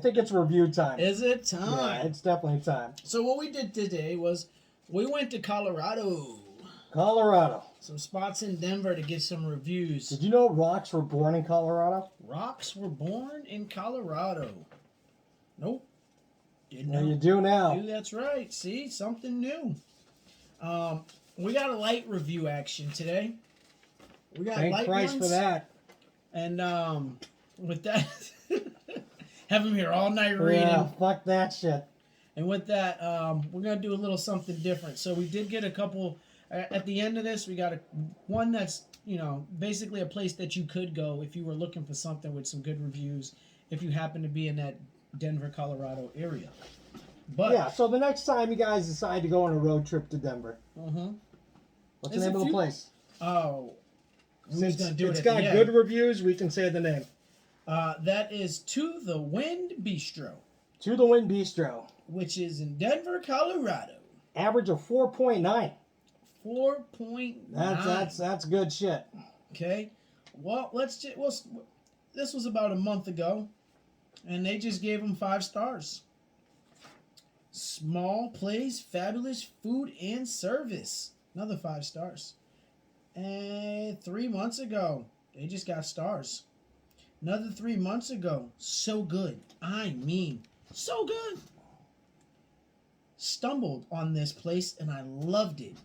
think it's review time. Is it time? Yeah, it's definitely time. So what we did today was we went to Colorado. Colorado. Some spots in Denver to get some reviews. Did you know rocks were born in Colorado? Rocks were born in Colorado. Nope. Didn't know. Well, you do now. Dude, that's right. See, something new. We got a light review action today. We got Thank light Christ ones. for that. And with that, have him here all night reading. Yeah, fuck that shit. And with that, we're gonna do a little something different. So we did get a couple. At the end of this, we got one that's basically a place that you could go if you were looking for something with some good reviews. If you happen to be in that Denver, Colorado area. But yeah, so the next time you guys decide to go on a road trip to Denver, what's the name of the place? Oh, Since gonna do it's it got at the good end. reviews, we can say the name. That is To the Wind Bistro, To the Wind Bistro. which is in Denver, Colorado. Average of 4.9. 4.9. That's good shit. Okay. Well, this was about a month ago, and they just gave them 5 stars. Small place, fabulous food and service. Another 5 stars. And 3 months ago, they just got stars. Another 3 months ago, so good. I mean, so good. Stumbled on this place and I loved it.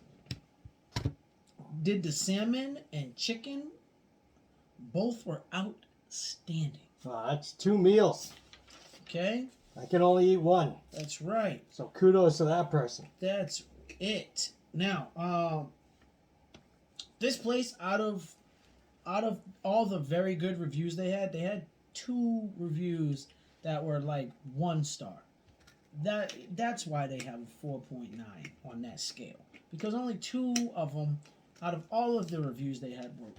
Did the salmon and chicken. Both were outstanding. That's 2 meals. Okay? I can only eat 1. That's right. So kudos to that person. That's it. Now, this place, out of all the very good reviews they had 2 reviews that were like 1 star. That's why they have a 4.9 on that scale. Because only 2 of them, out of all of the reviews they had, were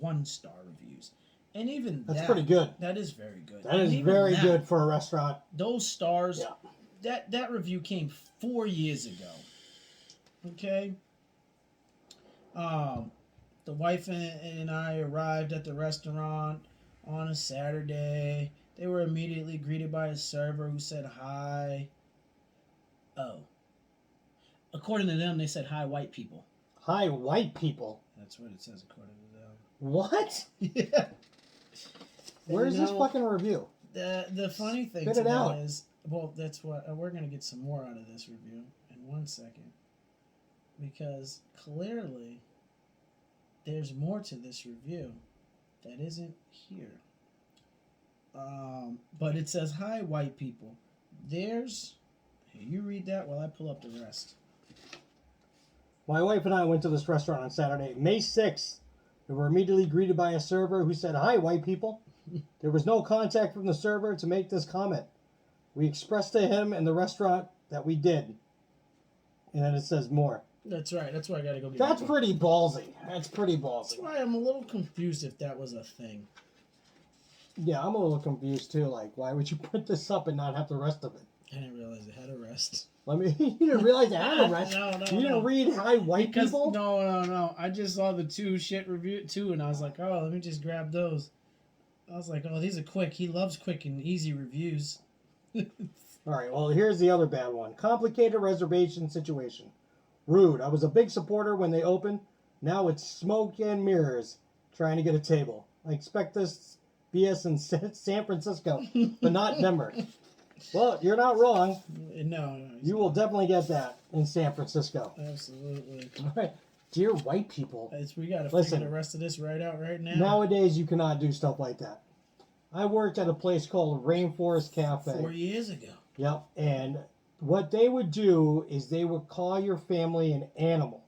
1-star reviews. And even that's pretty good. That is very good. That is very good for a restaurant. Those stars, yeah. that review came 4 years ago. Okay? The wife and I arrived at the restaurant on a Saturday. They were immediately greeted by a server who said hi. Oh. According to them, they said hi, white people. Hi, white people? That's what it says according to them. What? Yeah. Where's this fucking review? The funny thing Spit to it that out. is, well, that's what we're going to get some more out of this review in 1 second. Because clearly, there's more to this review that isn't here. But it says, hi, white people. Here, you read that while I pull up the rest. My wife and I went to this restaurant on Saturday, May 6th. We were immediately greeted by a server who said, hi, white people. There was no contact from the server to make this comment. We expressed to him in the restaurant that we did. And then it says more. That's right. That's why I got to go get That's it. pretty ballsy. That's pretty ballsy. That's why I'm a little confused if that was a thing. Yeah, I'm a little confused too. Like, why would you put this up and not have the rest of it? I didn't realize it had a rest. You didn't realize it had a rest. No, you didn't read hi, white people? No. I just saw the 2 shit review too, and I was like, oh, let me just grab those. I was like, oh, these are quick. He loves quick and easy reviews. All right, well, here's the other bad one. Complicated reservation situation. Rude. I was a big supporter when they opened. Now it's smoke and mirrors trying to get a table. I expect this BS in San Francisco, but not Denver. Well, you're not wrong. No. You will definitely get that in San Francisco. Absolutely. All right. Dear white people. We got to Listen, figure the rest of this right out right now. Nowadays, you cannot do stuff like that. I worked at a place called Rainforest Cafe. 4 years ago. Yep. And what they would do is they would call your family an animal,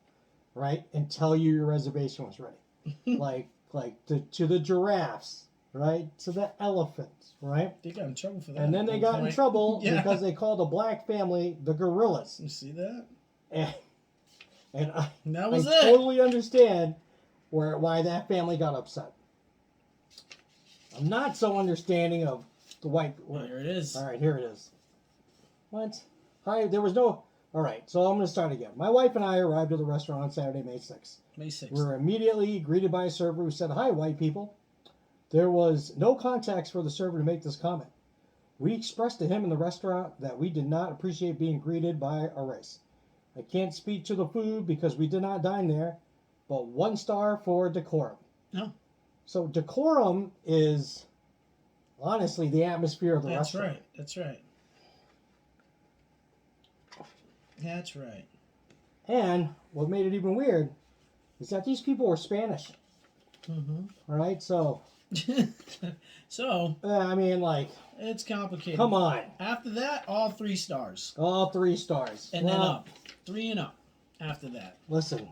right? And tell you your reservation was ready. like to the giraffes, right? To the elephants, right? They got in trouble for that. And then they got in trouble Yeah. because they called a black family the gorillas. You see that? And I it. totally understand why that family got upset. I'm not so understanding of the white. Here it is. All right, here it is. What? Hi, there was no. All right, so I'm going to start again. My wife and I arrived at the restaurant on Saturday, May 6th. May 6th. We were immediately greeted by a server who said, hi, white people. There was no context for the server to make this comment. We expressed to him in the restaurant that we did not appreciate being greeted by a race. I can't speak to the food because we did not dine there, but 1 star for decorum. No. So decorum is honestly the atmosphere of the That's restaurant. right. That's right. That's right. And what made it even weird is that these people were Spanish. Mm-hmm. All right, so So I mean, like, it's complicated. come on, After that, all 3 stars, all 3 stars, and then up, 3 and up. After that, Listen,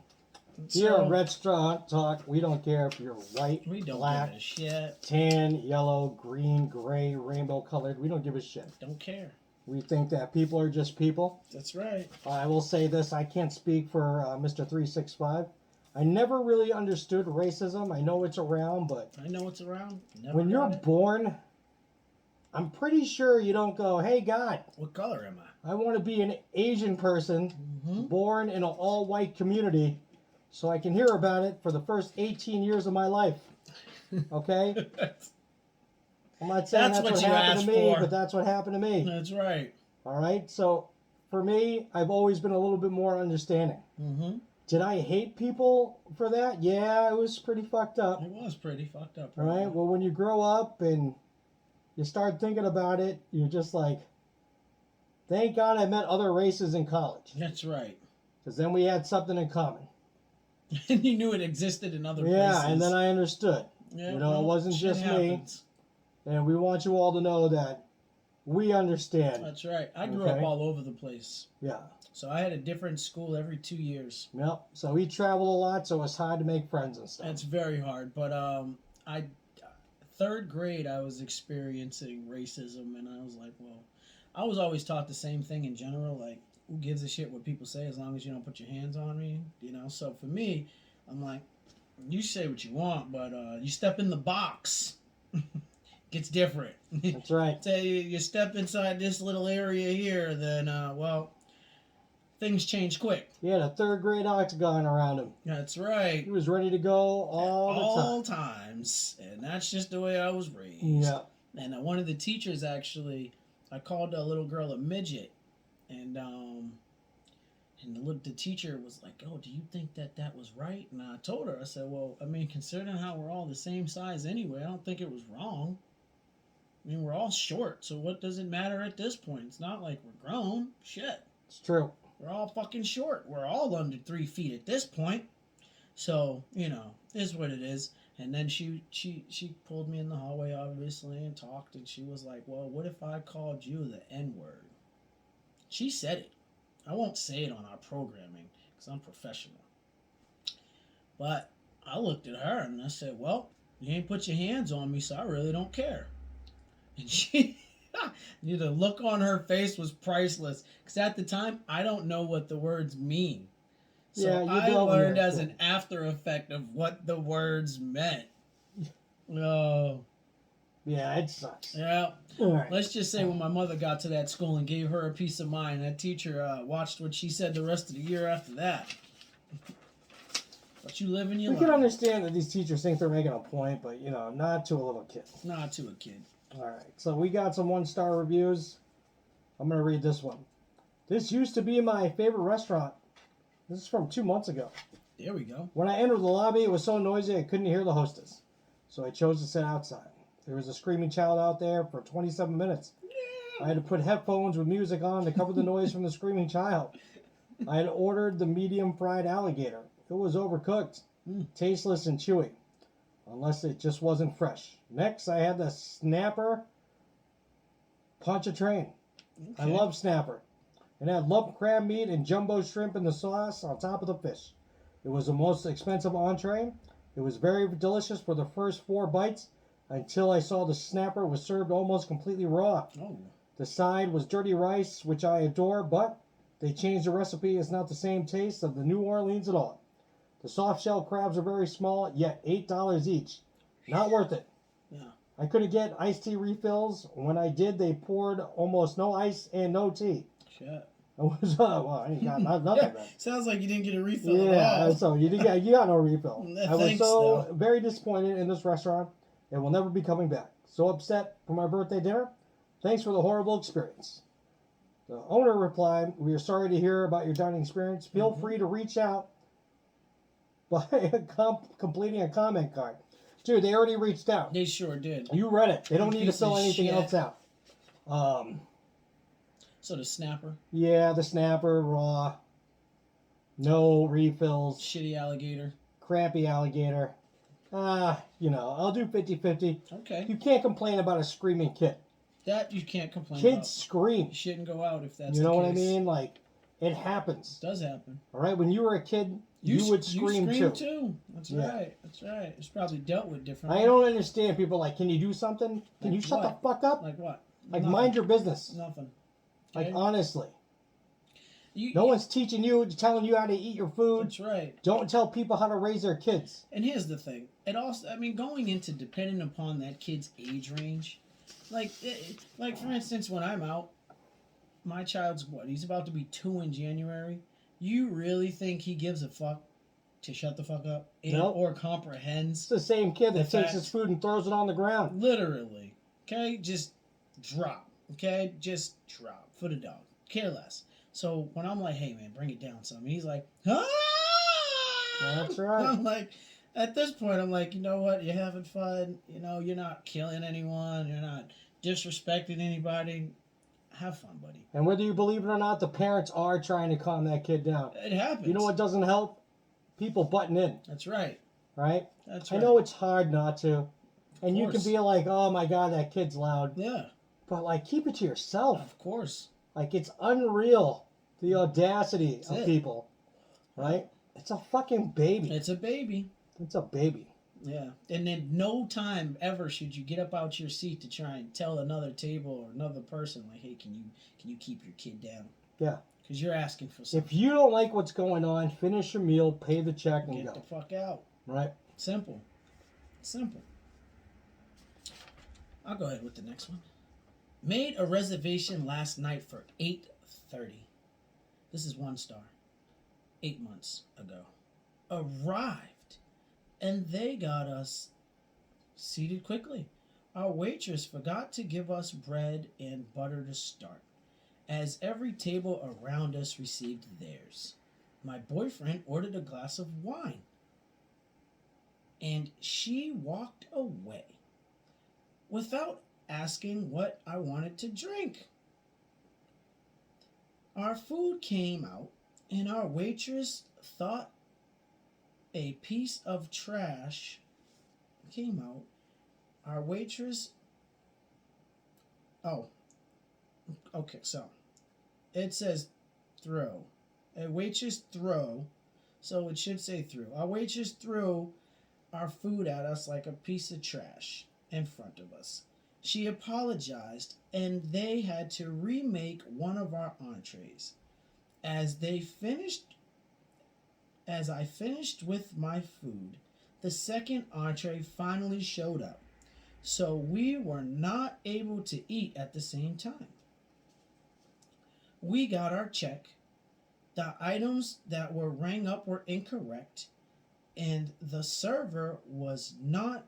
so, here at Restaurant Talk, we don't care if you're white, we don't black, give a shit. tan, yellow, green, gray, rainbow colored. We don't give a shit. Don't care. We think that people are just people. That's right. I will say this: I can't speak for Mr. 365. I never really understood racism. I know it's around, but I know it's around. Never when you're got it. born, I'm pretty sure you don't go, "Hey God, What color am I? I want to be an Asian person Mm-hmm. born in an all-white community, so I can hear about it for the first 18 years of my life." Okay, I'm not saying That's that's what what you happened asked to me, for. but that's what happened to me. That's right. All right, so for me, I've always been a little bit more understanding. Mm-hmm. Did I hate people for that? Yeah, it was pretty fucked up. It was pretty fucked up. All right, well, when you grow up and you start thinking about it, you're just like, thank God I met other races in college, That's right. because then we had something in common. And you knew it existed in other Yeah, places. and then I understood. Yeah, you know, it wasn't shit just happens. me. And we want you all to know that we understand. That's right. I grew Okay. up all over the place. Yeah. So I had a different school every 2 years. Yep. So we traveled a lot, so it's hard to make friends and stuff. It's very hard. But I 3rd grade I was experiencing racism, and I was like, well, I was always taught the same thing in general, like, who gives a shit what people say as long as you don't put your hands on me, you know? So for me, I'm like, you say what you want, but you step in the box, gets different. That's right. Say you step inside this little area here, then, well, things change quick. He had a 3rd grade octagon around him. That's right. He was ready to go all the time. Times. And that's just the way I was raised. Yeah. And one of the teachers actually, I called a little girl a midget. And the teacher was like, oh, do you think that was right? And I told her, I said, well, I mean, considering how we're all the same size anyway, I don't think it was wrong. I mean, we're all short, so what does it matter at this point? It's not like we're grown. Shit. It's true. We're all fucking short. We're all under 3 feet at this point. So, you know, is what it is. And then she pulled me in the hallway, obviously, and talked, and she was like, well, what if I called you the N-word? She said it. I won't say it on our programming, because I'm professional. But I looked at her, and I said, well, you ain't put your hands on me, so I really don't care. And she... the look on her face was priceless. Because at the time, I don't know what the words mean. So Yeah, you I don't learned know. as an after effect of what the words meant. Oh, Yeah, it sucks. yeah. All right. Let's just say when my mother got to that school and gave her a peace of mind, that teacher watched what she said the rest of the year after that. But you live in your We life. can understand that these teachers think they're making a point, but, you know, not to a little kid. Not to a kid. All right, so we got some 1-star reviews. I'm going to read this one. This used to be my favorite restaurant. This is from 2 months ago. There we go. When I entered the lobby, it was so noisy I couldn't hear the hostess. So I chose to sit outside. There was a screaming child out there for 27 minutes. I had to put headphones with music on to cover the noise from the screaming child. I had ordered the medium fried alligator. It was overcooked, tasteless and chewy, unless it just wasn't fresh. Next, I had the snapper Pontchartrain. I Okay. love snapper. It had lump crab meat and jumbo shrimp in the sauce on top of the fish. It was the most expensive entree. It was very delicious for the first 4 bites until I saw the snapper was served almost completely raw. Oh. The side was dirty rice, which I adore, but they changed the recipe. It's not the same taste of the New Orleans at all. The soft shell crabs are very small, yet $8 each. Not worth it. Yeah. I couldn't get iced tea refills. When I did, they poured almost no ice and no tea. Shit. It was, well, I ain't got nothing then. Sounds like you didn't get a refill at Yeah, all. so you got no refill. I was Thanks, so though. very disappointed in this restaurant and will never be coming back. So upset for my birthday dinner. Thanks for the horrible experience. The owner replied, we are sorry to hear about your dining experience. Feel free to reach out by completing a comment card. Dude, they already reached out. They sure did. You read it. They don't need to Piece of fill anything shit. else out. So the snapper, Yeah, the snapper, raw. No refills. shitty alligator. Crappy alligator. I'll do 50-50. Okay. You can't complain about a screaming kid. That you can't complain Kids about. scream. You shouldn't go out if that's You know the what I case. mean? Like, it happens. It does happen. All right? When you were a kid, you would scream too. That's Yeah. right. That's right. It's probably dealt with differently. I don't understand people like, can you do something? Can Like you shut what? the fuck up? Like what? Like, Nothing. mind your business. Nothing. Like, Okay? honestly. You- No one's teaching you, telling you how to eat your food. That's right. Don't tell people how to raise their kids. And here's the thing. It also, I mean, going into depending upon that kid's age range, like for instance, when I'm out, my child's what? He's about to be 2 in January. You really think he gives a fuck to shut the fuck up Nope. or comprehends? It's the same kid that The takes fact- his food and throws it on the ground. Literally. Okay, just drop. Okay, just drop for the dog. Care less. So when I'm like, hey man, bring it down some, he's like, ah! That's right. I'm like, at this point, I'm like, you know what? You're having fun. You know, you're not killing anyone. You're not disrespecting anybody. Have fun, buddy. And whether you believe it or not, the parents are trying to calm that kid down. It happens. You know what doesn't help? People butting in, That's right. right? That's I right. know it's hard not to. And you can course. be like, oh my God, that kid's loud. Yeah, But like, keep it to yourself. of course. Like, it's unreal, the audacity That's of it. people, right? It's a fucking baby. It's a baby. It's a baby. Yeah. And then no time ever should you get up out your seat to try and tell another table or another person, like, hey, can you keep your kid down? Yeah. Because you're asking for something. If you don't like what's going on, finish your meal, pay the check, and Get go. the fuck out. Right? Simple. Simple. I'll go ahead with the next one. Made a reservation last night for 8:30. This is 1 star. 8 months ago. Arrived. And they got us seated quickly. Our waitress forgot to give us bread and butter to start, as every table around us received theirs. My boyfriend ordered a glass of wine, and she walked away without asking what I wanted to drink. Our food came out, and our waitress thought a piece of trash came out. Our waitress. Oh. Okay, so it says throw. A waitress throw, so it should say threw. Our waitress threw our food at us like a piece of trash in front of us. She apologized, and they had to remake one of our entrees. As I finished with my food, the second entree finally showed up, so we were not able to eat at the same time. We got our check. The items that were rang up were incorrect, and the server was not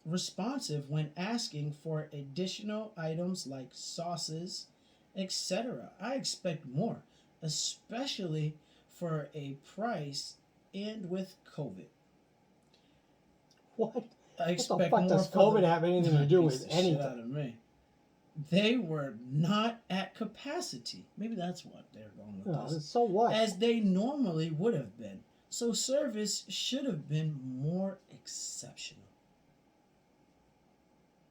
responsive when asking for additional items like sauces, etc. I expect more, especially for a price and with COVID. What? I What the expect fuck more does for COVID have anything to do Piece with the shit out anything? of me. They were not at capacity. Maybe that's what they're going with No, this. so what? As they normally would have been. So service should have been more exceptional.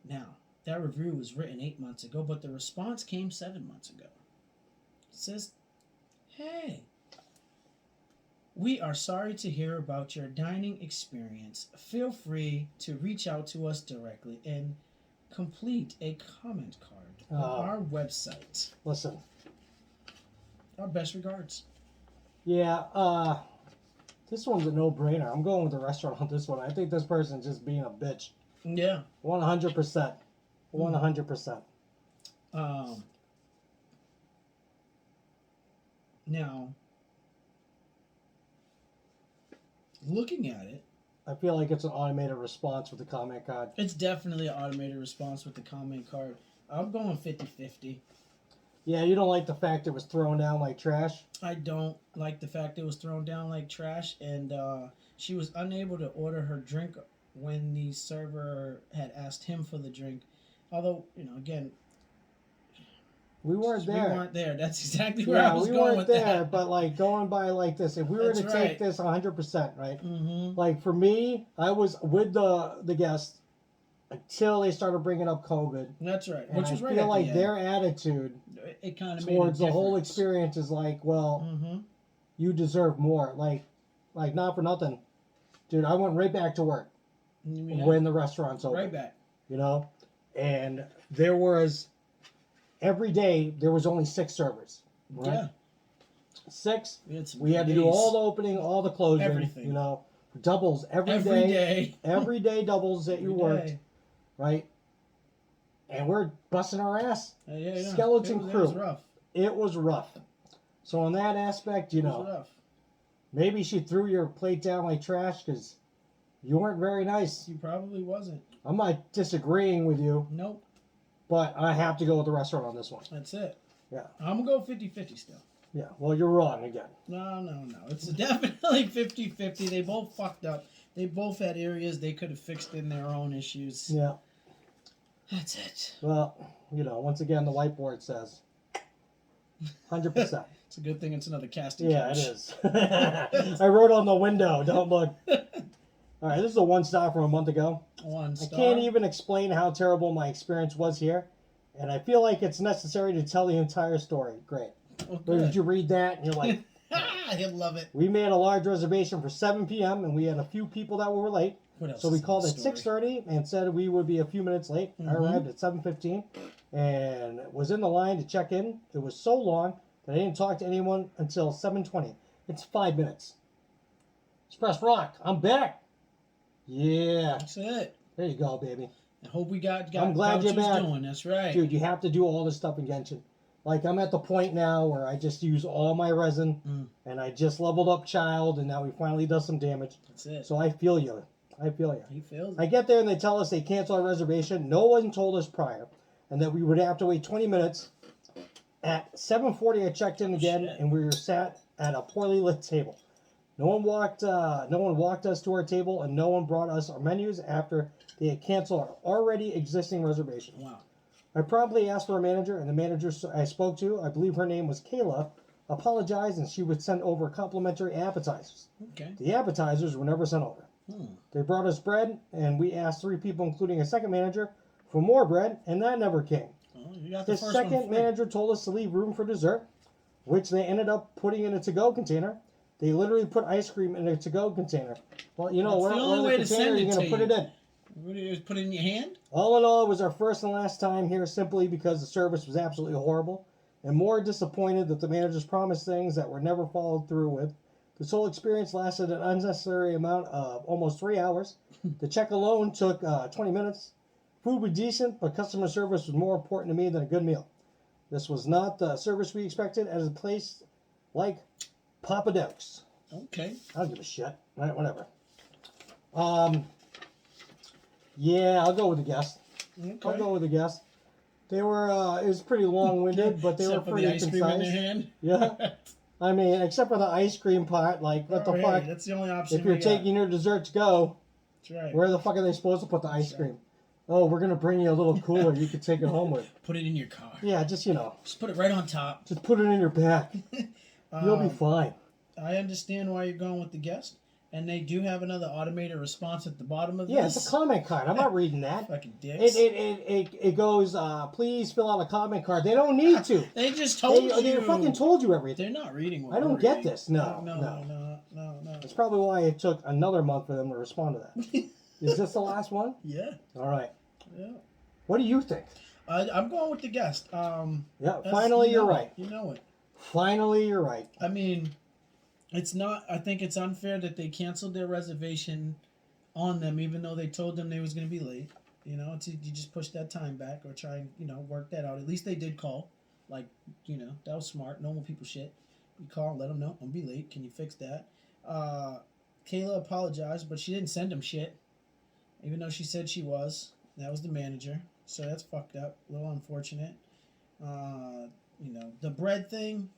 Now, that review was written 8 months ago, but the response came 7 months ago. It says, hey, we are sorry to hear about your dining experience. Feel free to reach out to us directly and complete a comment card on our website. Listen. Our best regards. Yeah, this one's a no-brainer. I'm going with the restaurant on this one. I think this person's just being a bitch. Yeah. 100%. 100%. Now, looking at it, I feel like it's an automated response with the comment card. it's definitely an automated response with the comment card. I'm going 50-50. Yeah, you don't like the fact it was thrown down like trash? I don't like the fact it was thrown down like trash, and she was unable to order her drink when the server had asked him for the drink. Although, again, We weren't there. We weren't there. That's exactly where I was we going weren't with there, that. but like going by like this, if we were That's to right. take this 100%, right? Mm-hmm. Like for me, I was with the guests until they started bringing up COVID. That's right. And Which I was right feel at like the end. their attitude It kind of towards made a the whole difference. experience is like, well, Mm-hmm. you deserve more. Like not for nothing, dude. I went right back to work when the restaurant's open. Right back. You know, and there was every day there was only 6 servers. Right? Yeah. 6. We had to do all the opening, all the closing. Everything. You know, doubles every Every day. day. Every day doubles that you Every worked. day. Right. And we're busting our ass. Yeah. Skeleton crew. It was rough. It was rough. So on that aspect, It was rough. maybe she threw your plate down like trash because you weren't very nice. She probably wasn't. I'm not disagreeing with you, Nope. but I have to go with the restaurant on this one. That's it. Yeah. I'm going to go 50-50 still. Yeah, well, you're wrong again. No. It's definitely 50-50. They both fucked up. They both had areas they could have fixed in their own issues. Yeah. That's it. Well, once again, the whiteboard says 100%. It's a good thing it's another casting Yeah, couch. it is. I wrote on the window, don't look. All right, this is a 1-star from a month ago. 1 star. I can't even explain how terrible my experience was here, and I feel like it's necessary to tell the entire story. Great. Well, But did good. you read that? And you're like, He'll love it. we made a large reservation for 7 p.m. and we had a few people that were late. What else? So we is in called the at story? 6:30 and said we would be a few minutes late. I arrived at 7:15 and was in the line to check in. It was so long that I didn't talk to anyone until 7:20. It's 5 minutes. Express Rock, I'm back. Yeah, That's it. there you go, baby. I hope we got I'm glad you're couches back. going. That's right. Dude, you have to do all this stuff in Genshin. Like, I'm at the point now where I just use all my resin and I just leveled up Child and now he finally does some damage. That's it. So I feel you. He feels I it. get there and they tell us they cancel our reservation. No one told us prior, and that we would have to wait 20 minutes. At 7:40, I checked in again, and we were sat at a poorly lit table. No one walked us to our table, and no one brought us our menus after they had canceled our already existing reservation. Wow. I promptly asked for a manager, and the manager I spoke to, I believe her name was Kayla, apologized, and she would send over complimentary appetizers. Okay. The appetizers were never sent over. They brought us bread, and we asked 3 people, including a second manager, for more bread, and that never came. Well, you got the The first second one free. manager told us to leave room for dessert, which they ended up putting in a to-go container. They literally put ice cream in a to-go container. Well, That's the where only the way to container send are you it going to to put you. it in? What do you just put it in your hand? All in all, it was our first and last time here simply because the service was absolutely horrible, and more disappointed that the managers promised things that were never followed through with. This whole experience lasted an unnecessary amount of almost 3 hours. The check alone took 20 minutes. Food was decent, but customer service was more important to me than a good meal. This was not the service we expected at a place like Papa Do's. Okay. I don't give a shit. All right, whatever. Yeah, I'll go with the guest. Okay. I'll go with the guest. They were, it was pretty long-winded, but they Except were for the pretty ice cream in concise. their hand. Yeah. I mean, except for the ice cream part, like, what the Hey, fuck? that's the only option. If you're we got. taking your dessert to go, That's right. where the fuck are they supposed to put the ice cream? Oh, we're going to bring you a little cooler you can take it home with. Put it in your car. Yeah, just, Just put it right on top. just put it in your back. You'll be fine. I understand why you're going with the guest, and they do have another automated response at the bottom of Yeah, this. it's a comment card. I'm not reading that. Fucking dicks. It goes, please fill out a comment card. They don't need to. They just told you. They fucking told you everything. They're not reading what I don't we're get reading. this. No. That's probably why it took another month for them to respond to that. Is this the last one? Yeah. All right. Yeah. What do you think? I'm going with the guest. Yeah, finally you're right. You know it. Finally you're right. I mean, it's not. I think it's unfair that they canceled their reservation on them, even though they told them they was going to be late. You just push that time back or try and work that out. At least they did call. Like, that was smart. Normal people shit. You call and let them know I'm gonna be late. Can you fix that? Kayla apologized, but she didn't send him shit, even though she said she was. That was the manager. So that's fucked up. A little unfortunate. The bread thing.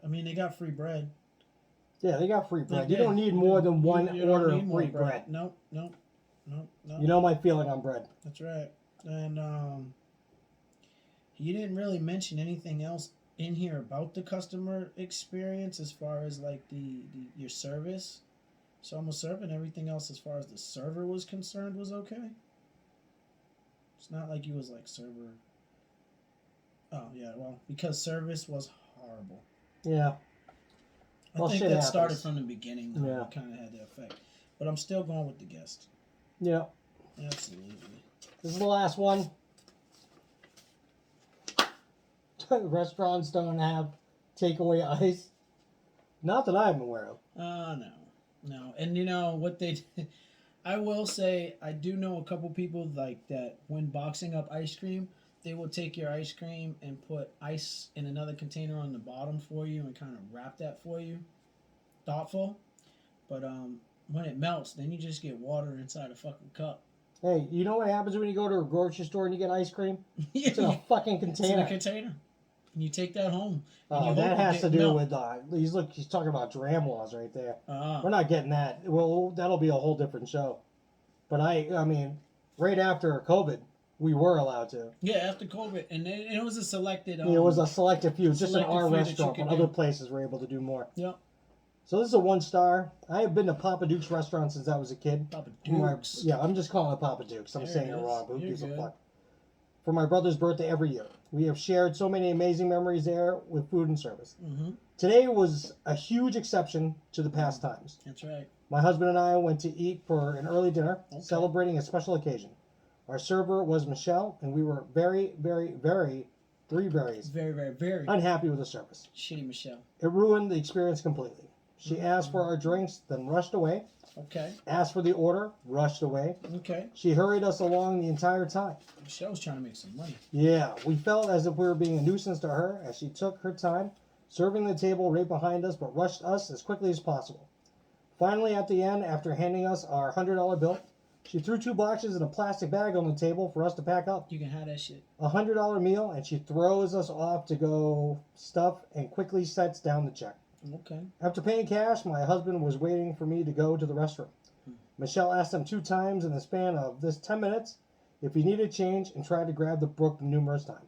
I mean, they got free bread. Yeah, they got free bread. They You don't did. need more than one You don't order need of more free bread. Nope. You know my feeling on bread. That's right. And you didn't really mention anything else in here about the customer experience as far as like your service. So I'm assuming everything else as far as the server was concerned was okay. It's not like you was like server. Oh yeah, well because service was horrible. Yeah. I think that started from the beginning. Though. Yeah. It kind of had the effect, but I'm still going with the guest. Yeah. Absolutely. This is the last one. Restaurants don't have takeaway ice. Not that I'm aware of. No. And you know what they I will say I do know a couple people like that when boxing up ice cream, they will take your ice cream and put ice in another container on the bottom for you and kind of wrap that for you. Thoughtful. But when it melts, then you just get water inside a fucking cup. Hey, you know what happens when you go to a grocery store and you get ice cream? It's in a fucking container. It's in a container. And you take that home. Oh, that has to do with he's talking about dram laws right there. We're not getting that. Well, that'll be a whole different show. But I mean, right after COVID, we were allowed to. Yeah, after COVID, and it was a selected. It was a selected few, just in our restaurant, but other do. places were able to do more. Yep. So this is a 1-star. I have been to Papa Duke's restaurant since I was a kid. Papa Duke's. Yeah, I'm just calling it Papa Duke's. I'm saying it wrong, but who gives a fuck? For my brother's birthday every year. We have shared so many amazing memories there with food and service. Mm-hmm. Today was a huge exception to the past times. That's right. My husband and I went to eat for an early dinner, celebrating a special occasion. Our server was Michelle, and we were very, very, very, three berries, very, very, very unhappy with the service. Shitty Michelle. It ruined the experience completely. She asked for our drinks, then rushed away. Okay. Asked for the order, rushed away. Okay. She hurried us along the entire time. Michelle was trying to make some money. Yeah, we felt as if we were being a nuisance to her as she took her time, serving the table right behind us, but rushed us as quickly as possible. Finally, at the end, after handing us our $100 bill, she threw 2 boxes in a plastic bag on the table for us to pack up. You can have that shit. $100 meal, and she throws us off to go stuff and quickly sets down the check. Okay. After paying cash, my husband was waiting for me to go to the restroom. Michelle asked him 2 times in the span of this 10 minutes if he needed change and tried to grab the book numerous times.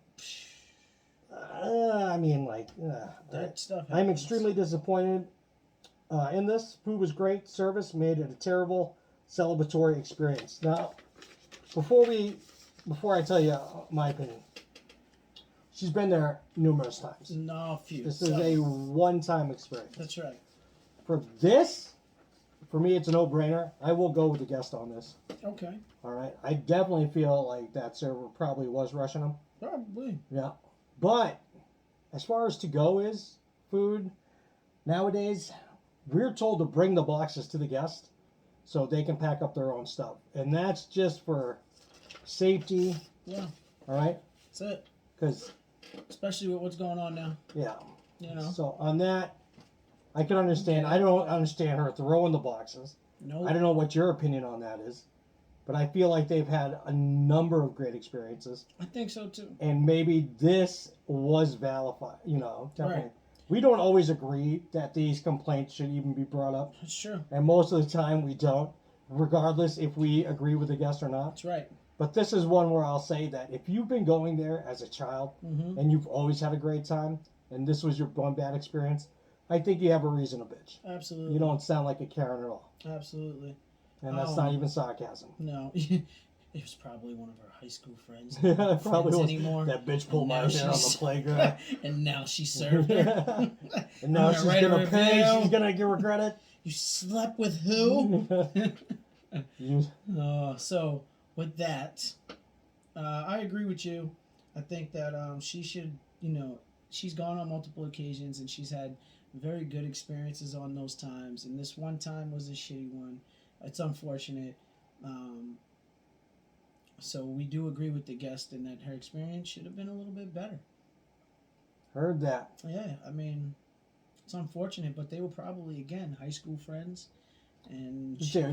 That stuff happens. I'm extremely disappointed in this. Food was great. Service made it a terrible celebratory experience. Now, before I tell you my opinion, she's been there numerous times. No, few. This is a one-time experience. That's right. For me, it's a no-brainer. I will go with the guest on this. Okay. All right. I definitely feel like that server probably was rushing them. Probably. Yeah. But as far as to-go is food, nowadays, we're told to bring the boxes to the guest so they can pack up their own stuff. And that's just for safety. Yeah. All right? That's it. Because... especially with what's going on now. Yeah. You know. So on that, I can understand. I don't understand her throwing the boxes. No. I don't know what your opinion on that is, but I feel like they've had a number of great experiences. I think so too. And maybe this was validated. Definitely. Right. We don't always agree that these complaints should even be brought up. That's true. And most of the time we don't, regardless if we agree with the guest or not. That's right. But this is one where I'll say that if you've been going there as a child and you've always had a great time, and this was your one bad experience, I think you have a reason to bitch. Absolutely. You don't sound like a Karen at all. Absolutely. And that's not even sarcasm. No. It was probably one of her high school friends. Yeah, it probably was. Anymore. That bitch pulled my hair on the playground. And now she served her. And now she's going to pay. She's going to regret it. You slept with who? So, with that, I agree with you. I think that she should, she's gone on multiple occasions and she's had very good experiences on those times. And this one time was a shitty one. It's unfortunate. So we do agree with the guest in that her experience should have been a little bit better. Heard that. Yeah, I mean, it's unfortunate, but they were probably, again, high school friends. And she Now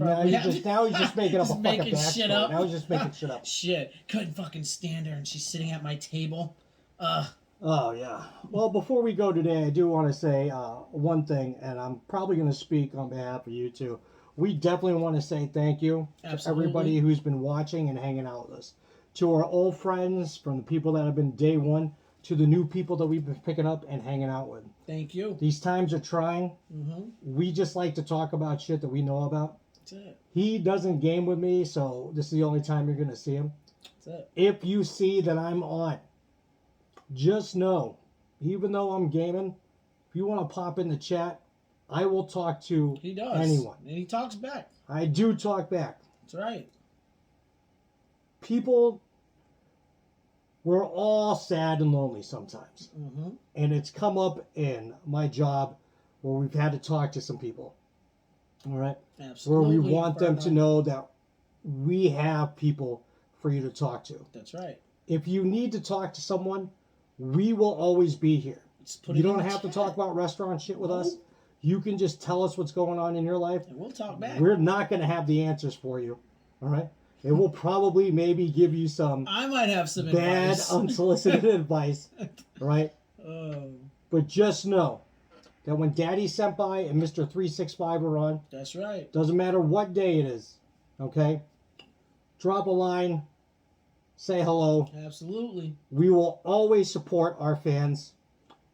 probably he's just making up just a fucking making backstory. shit up. Now he's just making shit up. Shit, couldn't fucking stand her, and she's sitting at my table. Oh, yeah. Well, before we go today, I do want to say one thing, and I'm probably going to speak on behalf of you two. We definitely want to say thank you to everybody who's been watching and hanging out with us. To our old friends, from the people that have been day one, to the new people that we've been picking up and hanging out with. Thank you. These times are trying. Mm-hmm. We just like to talk about shit that we know about. That's it. He doesn't game with me, so this is the only time you're going to see him. That's it. If you see that I'm on, just know, even though I'm gaming, if you want to pop in the chat, I will talk to anyone. And he talks back. I do talk back. That's right. People, we're all sad and lonely sometimes. Mm-hmm. And it's come up in my job where we've had to talk to some people. All right? Absolutely. Where we want them to know that we have people for you to talk to. That's right. If you need to talk to someone, we will always be here. You don't have to talk about restaurant shit with us. You can just tell us what's going on in your life. And we'll talk back. We're not going to have the answers for you. All right? It will probably maybe give you some I might have some bad, advice. unsolicited advice. Right? Oh, But just know that when Daddy Senpai and Mr. 365 are on, that's right. doesn't matter what day it is, okay? Drop a line, say hello. Absolutely. We will always support our fans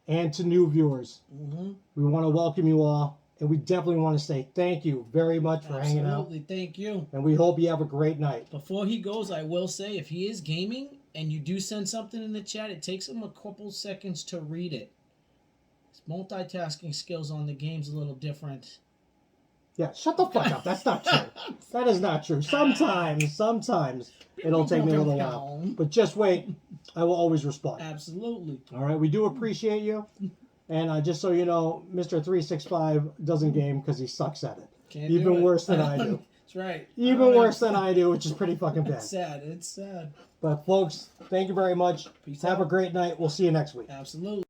and to new viewers. Mm-hmm. We want to welcome you all, and we definitely want to say thank you very much for hanging out. Absolutely. Thank you. And we hope you have a great night. Before he goes, I will say, if he is gaming and you do send something in the chat, it takes him a couple seconds to read it. His multitasking skills on the game's a little different. Yeah, shut the fuck up. That's not true. That is not true. Sometimes it'll take me a little while. But just wait. I will always respond. Absolutely. All right, we do appreciate you. And just so you know, Mr. 365 doesn't game because he sucks at it. Can't Even do it. worse than I do. That's right. Even worse than I do, which is pretty fucking bad. It's sad. It's sad. But folks, thank you very much. Peace Have out. a great night. We'll see you next week. Absolutely.